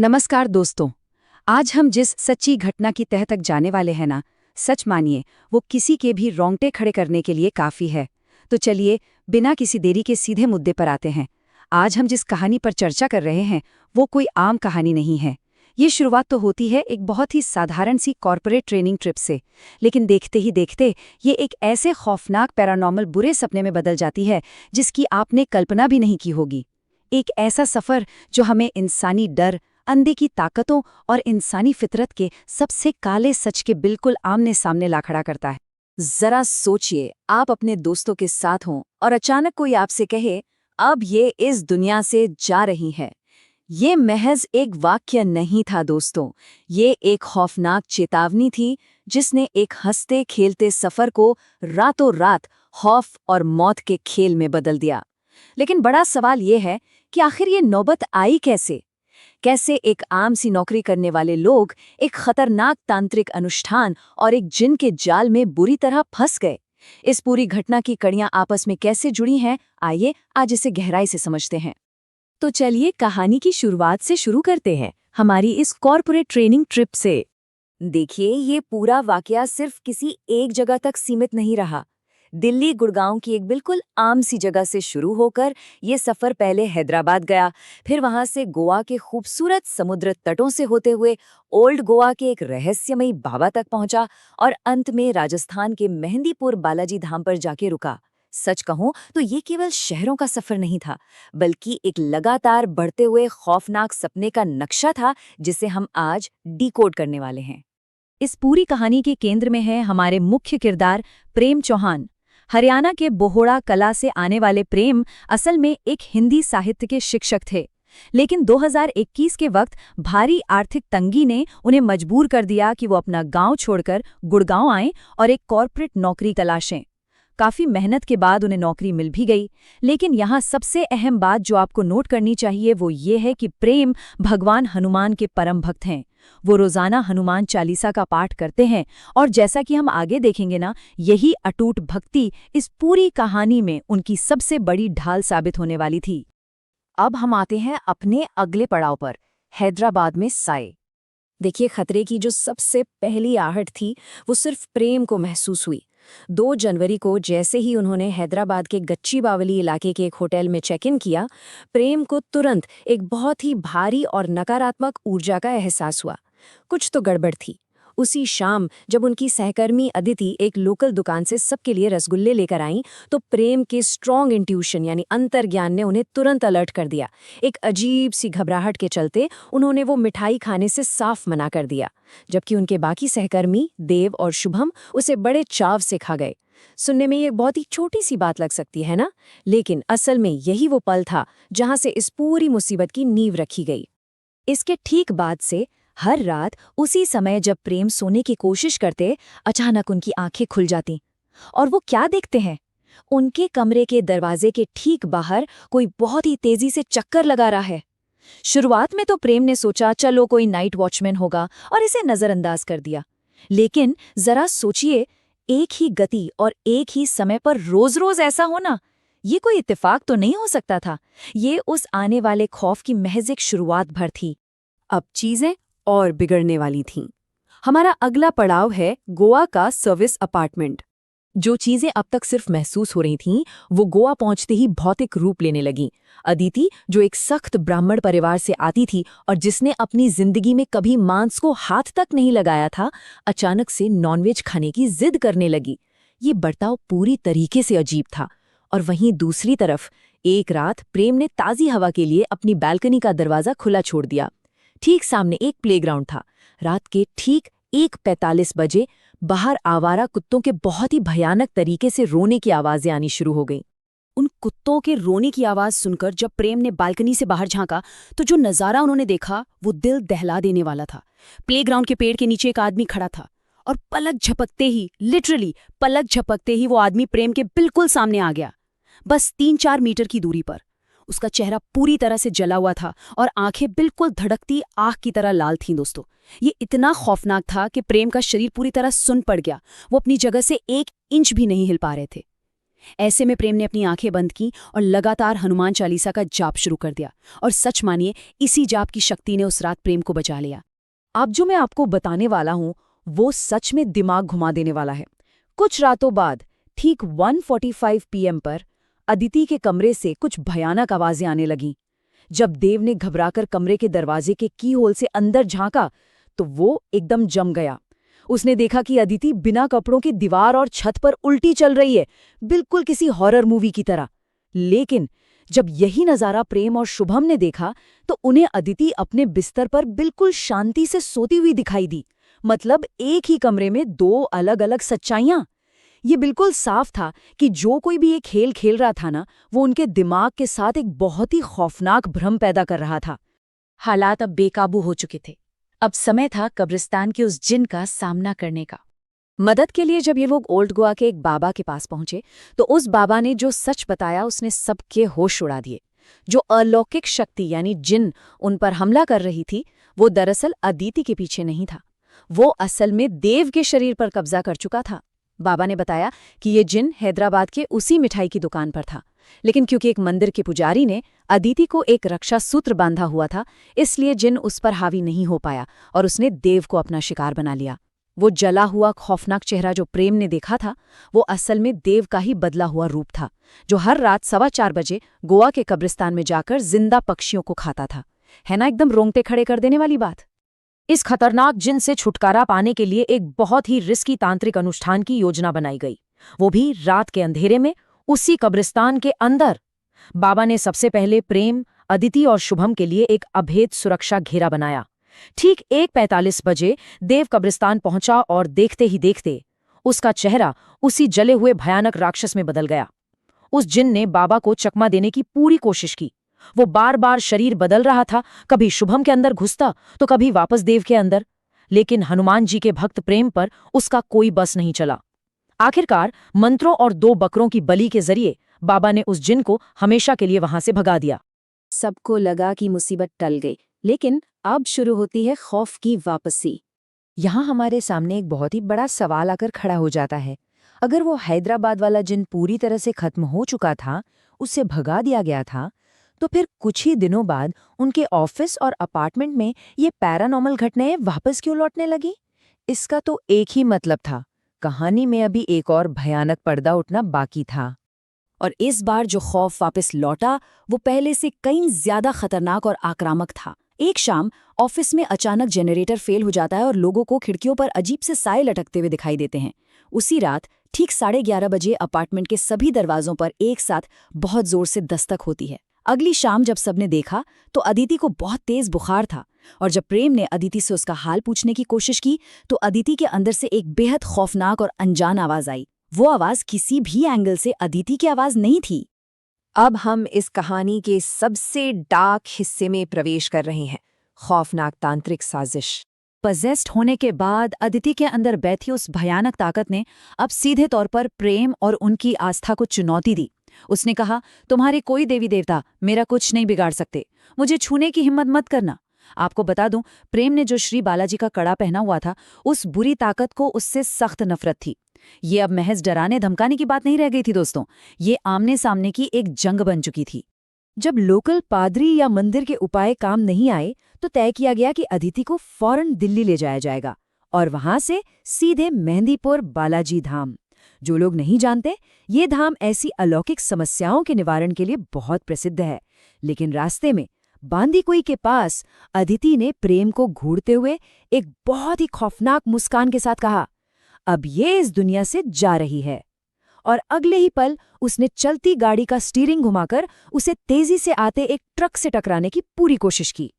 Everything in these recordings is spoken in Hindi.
नमस्कार दोस्तों। आज हम जिस सच्ची घटना की तह तक जाने वाले हैं ना, सच मानिए वो किसी के भी रोंगटे खड़े करने के लिए काफी है। तो चलिए बिना किसी देरी के सीधे मुद्दे पर आते हैं। आज हम जिस कहानी पर चर्चा कर रहे हैं वो कोई आम कहानी नहीं है। ये शुरुआत तो होती है एक बहुत ही साधारण सी कॉर्पोरेट ट्रेनिंग ट्रिप से, लेकिन देखते ही देखते ये एक ऐसे खौफनाक पैरानॉर्मल बुरे सपने में बदल जाती है जिसकी आपने कल्पना भी नहीं की होगी। एक ऐसा सफर जो हमें इंसानी डर, अंधे की ताकतों और इंसानी फितरत के सबसे काले सच के बिल्कुल आमने सामने ला खड़ा करता है। जरा सोचिए, आप अपने दोस्तों के साथ हों और अचानक कोई आपसे कहे अब ये इस दुनिया से जा रही है। ये महज एक वाक्य नहीं था दोस्तों, ये एक खौफनाक चेतावनी थी जिसने एक हंसते खेलते सफर को रातों रात खौफ और मौत के खेल में बदल दिया। लेकिन बड़ा सवाल ये है कि आखिर ये नौबत आई कैसे? कैसे एक आम सी नौकरी करने वाले लोग एक खतरनाक तांत्रिक अनुष्ठान और एक जिन के जाल में बुरी तरह फंस गए? इस पूरी घटना की कड़ियां आपस में कैसे जुड़ी हैं, आइए आज इसे गहराई से समझते हैं। तो चलिए कहानी की शुरुआत से शुरू करते हैं, हमारी इस कॉर्पोरेट ट्रेनिंग ट्रिप से। देखिए, ये पूरा वाकया सिर्फ किसी एक जगह तक सीमित नहीं रहा। दिल्ली गुड़गांव की एक बिल्कुल आम सी जगह से शुरू होकर ये सफर पहले हैदराबाद गया, फिर वहां से गोवा के खूबसूरत समुद्र तटों से होते हुए ओल्ड गोवा के एक रहस्यमयी बाबा तक पहुंचा और अंत में राजस्थान के मेहंदीपुर बालाजी धाम पर जाके रुका। सच कहूं तो ये केवल शहरों का सफर नहीं था, बल्कि एक लगातार बढ़ते हुए खौफनाक सपने का नक्शा था जिसे हम आज डिकोड करने वाले हैं। इस पूरी कहानी के केंद्र में है हमारे मुख्य किरदार प्रेम चौहान। हरियाणा के बोहड़ा कला से आने वाले प्रेम असल में एक हिंदी साहित्य के शिक्षक थे, लेकिन 2021 के वक्त भारी आर्थिक तंगी ने उन्हें मजबूर कर दिया कि वो अपना गांव छोड़कर गुड़गांव आएं और एक कॉर्पोरेट नौकरी तलाशें। काफी मेहनत के बाद उन्हें नौकरी मिल भी गई, लेकिन यहाँ सबसे अहम बात जो आपको नोट करनी चाहिए वो ये है कि प्रेम भगवान हनुमान के परम भक्त हैं। वो रोजाना हनुमान चालीसा का पाठ करते हैं और जैसा कि हम आगे देखेंगे ना, यही अटूट भक्ति इस पूरी कहानी में उनकी सबसे बड़ी ढाल साबित होने वाली थी। अब हम आते हैं अपने अगले पड़ाव पर, हैदराबाद में साए। देखिए, खतरे की जो सबसे पहली आहट थी वो सिर्फ प्रेम को महसूस हुई। 2 जनवरी को जैसे ही उन्होंने हैदराबाद के गच्चीबावली इलाके के एक होटल में चेक इन किया, प्रेम को तुरंत एक बहुत ही भारी और नकारात्मक ऊर्जा का एहसास हुआ। कुछ तो गड़बड़ थी। उसी शाम जब उनकी सहकर्मी अदिति एक लोकल दुकान से सबके लिए रसगुल्ले लेकर आईं, तो प्रेम के स्ट्रॉन्ग इंट्यूशन यानी अंतर्ज्ञान ने उन्हें तुरंत अलर्ट कर दिया। एक अजीब सी घबराहट के चलते उन्होंने वो मिठाई खाने से साफ मना कर दिया, जबकि उनके बाकी सहकर्मी देव और शुभम उसे बड़े चाव से खा गए। सुनने में ये बहुत ही छोटी सी बात लग सकती है ना, लेकिन असल में यही वो पल था जहां से इस पूरी मुसीबत की नींव रखी गई। इसके ठीक बाद से हर रात उसी समय जब प्रेम सोने की कोशिश करते, अचानक उनकी आंखें खुल जाती और वो क्या देखते हैं? उनके कमरे के दरवाजे के ठीक बाहर कोई बहुत ही तेजी से चक्कर लगा रहा है। शुरुआत में तो प्रेम ने सोचा चलो कोई नाइट वॉचमैन होगा और इसे नजरअंदाज कर दिया, लेकिन जरा सोचिए, एक ही गति और एक ही समय पर रोज रोज ऐसा होना, ये कोई इत्तेफाक तो नहीं हो सकता था। ये उस आने वाले खौफ की महज एक शुरुआत भर थी। अब चीजें और बिगड़ने वाली थीं। हमारा अगला पड़ाव है गोवा का सर्विस अपार्टमेंट। जो चीजें अब तक सिर्फ महसूस हो रही थीं, वो गोवा पहुंचते ही भौतिक रूप लेने लगीं। अदिति, जो एक सख्त ब्राह्मण परिवार से आती थी और जिसने अपनी जिंदगी में कभी मांस को हाथ तक नहीं लगाया था, अचानक से नॉनवेज खाने की जिद करने लगी। ये बर्ताव पूरी तरीके से अजीब था। और वहीं दूसरी तरफ एक रात प्रेम ने ताज़ी हवा के लिए अपनी बालकनी का दरवाजा खुला छोड़ दिया। ठीक सामने एक प्लेग्राउंड था। रात के ठीक 1:45 बजे बाहर आवारा कुत्तों के बहुत ही भयानक तरीके से रोने की आवाजें आनी शुरू हो गईं। उन कुत्तों के रोने की आवाज सुनकर जब प्रेम ने बालकनी से बाहर झांका, तो जो नजारा उन्होंने देखा वो दिल दहला देने वाला था। प्लेग्राउंड के पेड़ के नीचे एक आदमी खड़ा था और पलक झपकते ही, लिटरली पलक झपकते ही वो आदमी प्रेम के बिल्कुल सामने आ गया, बस 3-4 मीटर की दूरी पर। उसका चेहरा पूरी तरह से जला हुआ था और आंखें बिल्कुल धड़कती आग की तरह लाल थीं दोस्तों। ये इतना खौफनाक था कि प्रेम का शरीर पूरी तरह सुन्न पड़ गया। वो अपनी जगह से 1 इंच भी नहीं हिल पा रहे थे। ऐसे में प्रेम ने अपनी आंखें बंद की और लगातार हनुमान चालीसा का जाप शुरू कर दिया। और सच मानिए, इसी जाप की शक्ति ने उस रात प्रेम को बचा लिया। अब जो मैं आपको बताने वाला हूं वो सच में दिमाग घुमा देने वाला है। कुछ रातों बाद ठीक 1:45 पीएम पर अदिति के कमरे से कुछ भयानक आवाजें आने लगीं। जब देव ने घबराकर कमरे के दरवाजे के की होल से अंदर झांका तो वो एकदम जम गया। उसने देखा कि अदिति बिना कपड़ों की दीवार और छत पर उल्टी चल रही है, बिल्कुल किसी हॉरर मूवी की तरह। लेकिन जब यही नजारा प्रेम और शुभम ने देखा तो उन्हें अदिति अपने बिस्तर पर बिल्कुल शांति से सोती हुई दिखाई दी। मतलब एक ही कमरे में दो अलग अलग सच्चाइयां। ये बिल्कुल साफ था कि जो कोई भी ये खेल खेल रहा था ना, वो उनके दिमाग के साथ एक बहुत ही खौफनाक भ्रम पैदा कर रहा था। हालात अब बेकाबू हो चुके थे। अब समय था कब्रिस्तान के उस जिन का सामना करने का। मदद के लिए जब ये लोग ओल्ड गोवा के एक बाबा के पास पहुंचे तो उस बाबा ने जो सच बताया उसने सबके होश उड़ा दिए। जो अलौकिक शक्ति यानी जिन उन पर हमला कर रही थी वो दरअसल अदिति के पीछे नहीं था, वो असल में देव के शरीर पर कब्जा कर चुका था। बाबा ने बताया कि ये जिन हैदराबाद के उसी मिठाई की दुकान पर था, लेकिन क्योंकि एक मंदिर के पुजारी ने अदिति को एक रक्षा सूत्र बांधा हुआ था, इसलिए जिन उस पर हावी नहीं हो पाया और उसने देव को अपना शिकार बना लिया। वो जला हुआ खौफनाक चेहरा जो प्रेम ने देखा था वो असल में देव का ही बदला हुआ रूप था, जो हर रात 4:15 बजे गोवा के कब्रिस्तान में जाकर जिंदा पक्षियों को खाता था। है ना एकदम रोंगटे खड़े कर देने वाली बात। इस खतरनाक जिन से छुटकारा पाने के लिए एक बहुत ही रिस्की तांत्रिक अनुष्ठान की योजना बनाई गई, वो भी रात के अंधेरे में उसी कब्रिस्तान के अंदर। बाबा ने सबसे पहले प्रेम, अदिति और शुभम के लिए एक अभेद सुरक्षा घेरा बनाया। ठीक 1:45 बजे देव कब्रिस्तान पहुंचा और देखते ही देखते उसका चेहरा उसी जले हुए भयानक राक्षस में बदल गया। उस जिन ने बाबा को चकमा देने की पूरी कोशिश की। वो बार बार शरीर बदल रहा था, कभी शुभम के अंदर घुसता तो कभी वापस देव के अंदर। लेकिन हनुमान जी के भक्त प्रेम पर उसका कोई बस नहीं चला। आखिरकार मंत्रों और 2 बकरों की बलि के जरिए बाबा ने उस जिन को हमेशा के लिए वहां से भगा दिया। सबको लगा कि मुसीबत टल गई, लेकिन अब शुरू होती है खौफ की वापसी। यहाँ हमारे सामने एक बहुत ही बड़ा सवाल आकर खड़ा हो जाता है। अगर वो हैदराबाद वाला जिन पूरी तरह से खत्म हो चुका था, उसे भगा दिया गया था, तो फिर कुछ ही दिनों बाद उनके ऑफिस और अपार्टमेंट में ये पैरानॉर्मल घटनाएं वापस क्यों लौटने लगी? इसका तो एक ही मतलब था, कहानी में अभी एक और भयानक पर्दा उठना बाकी था। और इस बार जो खौफ वापस लौटा वो पहले से कई ज्यादा खतरनाक और आक्रामक था। एक शाम ऑफिस में अचानक जनरेटर फेल हो जाता है और लोगों को खिड़कियों पर अजीब से साए लटकते हुए दिखाई देते हैं। उसी रात ठीक 11:30 बजे अपार्टमेंट के सभी दरवाजों पर एक साथ बहुत जोर से दस्तक होती है। अगली शाम जब सबने देखा तो अदिति को बहुत तेज बुखार था, और जब प्रेम ने अदिति से उसका हाल पूछने की कोशिश की तो अदिति के अंदर से एक बेहद खौफनाक और अनजान आवाज आई। वो आवाज किसी भी एंगल से अदिति की आवाज नहीं थी। अब हम इस कहानी के सबसे डार्क हिस्से में प्रवेश कर रहे हैं, खौफनाक तांत्रिक साजिश। पजेस्ड होने के बाद अदिति के अंदर बैठी उस भयानक ताकत ने अब सीधे तौर पर प्रेम और उनकी आस्था को चुनौती दी। उसने कहा, तुम्हारे कोई देवी देवता मेरा कुछ नहीं बिगाड़ सकते, मुझे छूने की हिम्मत मत करना। आपको बता दूं, प्रेम ने जो श्री बालाजी का कड़ा पहना हुआ था, उस बुरी ताकत को उससे सख्त नफरत थी। ये अब महज डराने धमकाने की बात नहीं रह गई थी दोस्तों, ये आमने सामने की एक जंग बन चुकी थी। जब लोकल पादरी या मंदिर के उपाय काम नहीं आए तो तय किया गया कि अदिति को फौरन दिल्ली ले जाया जाएगा और वहां से सीधे मेहंदीपुर बालाजी धाम। जो लोग नहीं जानते, ये धाम ऐसी अलौकिक समस्याओं के निवारण के लिए बहुत प्रसिद्ध है। लेकिन रास्ते में बांदीकुई के पास अदिति ने प्रेम को घूरते हुए एक बहुत ही खौफनाक मुस्कान के साथ कहा, अब ये इस दुनिया से जा रही है। और अगले ही पल उसने चलती गाड़ी का स्टीयरिंग घुमाकर उसे तेजी से आते एक ट्रक से टकराने की पूरी कोशिश की।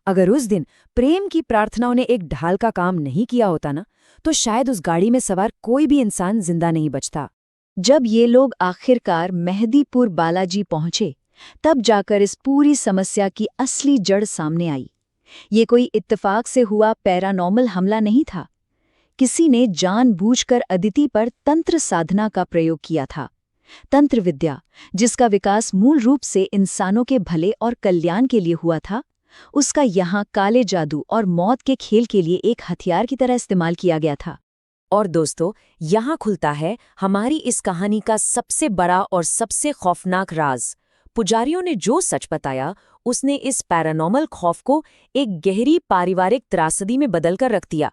अगर उस दिन प्रेम की प्रार्थनाओं ने एक ढाल का काम नहीं किया होता ना, तो शायद उस गाड़ी में सवार कोई भी इंसान जिंदा नहीं बचता। जब ये लोग आखिरकार मेहंदीपुर बालाजी पहुंचे, तब जाकर इस पूरी समस्या की असली जड़ सामने आई। ये कोई इत्तेफाक से हुआ पैरानॉर्मल हमला नहीं था। किसी ने जानबूझकर अदिति पर तंत्र साधना का प्रयोग किया था। तंत्र विद्या, जिसका विकास मूल रूप से इंसानों के भले और कल्याण के लिए हुआ था, उसका यहाँ काले जादू और मौत के खेल के लिए एक हथियार की तरह इस्तेमाल किया गया था। और दोस्तों, यहाँ खुलता है हमारी इस कहानी का सबसे बड़ा और सबसे खौफनाक राज। पुजारियों ने जो सच बताया, उसने इस पैरानॉर्मल खौफ को एक गहरी पारिवारिक त्रासदी में बदलकर रख दिया।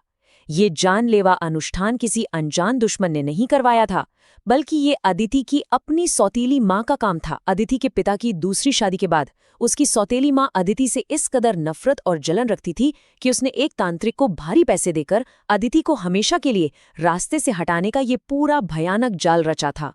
ये जानलेवा अनुष्ठान किसी अनजान दुश्मन ने नहीं करवाया था, बल्कि ये अदिति की अपनी सौतीली माँ का काम था। अदिति के पिता की दूसरी शादी के बाद उसकी सौतेली माँ अदिति से इस कदर नफरत और जलन रखती थी कि उसने एक तांत्रिक को भारी पैसे देकर अदिति को हमेशा के लिए रास्ते से हटाने का ये पूरा भयानक जाल रचा था।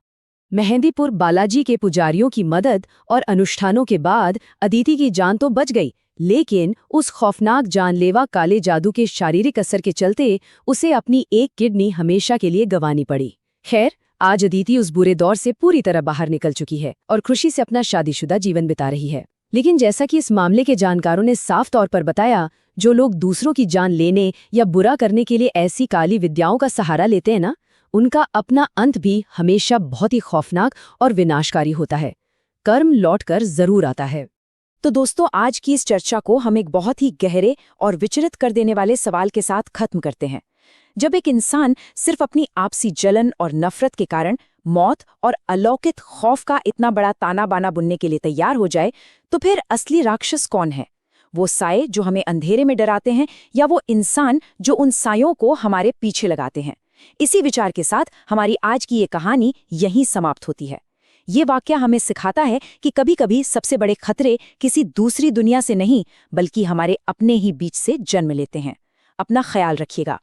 मेहंदीपुर बालाजी के पुजारियों की मदद और अनुष्ठानों के बाद अदिति की जान तो बच गई, लेकिन उस खौफनाक जानलेवा काले जादू के शारीरिक असर के चलते उसे अपनी एक किडनी हमेशा के लिए गंवानी पड़ी। खैर, आज अदिति उस बुरे दौर से पूरी तरह बाहर निकल चुकी है और खुशी से अपना शादीशुदा जीवन बिता रही है। लेकिन जैसा कि इस मामले के जानकारों ने साफ तौर पर बताया, जो लोग दूसरों की जान लेने या बुरा करने के लिए ऐसी काली विद्याओं का सहारा लेते हैं ना, उनका अपना अंत भी हमेशा बहुत ही खौफनाक और विनाशकारी होता है। कर्म लौटकर जरूर आता है। तो दोस्तों, आज की इस चर्चा को हम एक बहुत ही गहरे और विचलित कर देने वाले सवाल के साथ खत्म करते हैं। जब एक इंसान सिर्फ अपनी आपसी जलन और नफरत के कारण मौत और अलौकिक खौफ का इतना बड़ा ताना बाना बुनने के लिए तैयार हो जाए, तो फिर असली राक्षस कौन है? वो साये जो हमें अंधेरे में डराते हैं, या वो इंसान जो उन सायों को हमारे पीछे लगाते हैं? इसी विचार के साथ हमारी आज की ये कहानी यहीं समाप्त होती है। ये वाकया हमें सिखाता है कि कभी-कभी सबसे बड़े खतरे किसी दूसरी दुनिया से नहीं, बल्कि हमारे अपने ही बीच से जन्म लेते हैं। अपना ख्याल रखिएगा।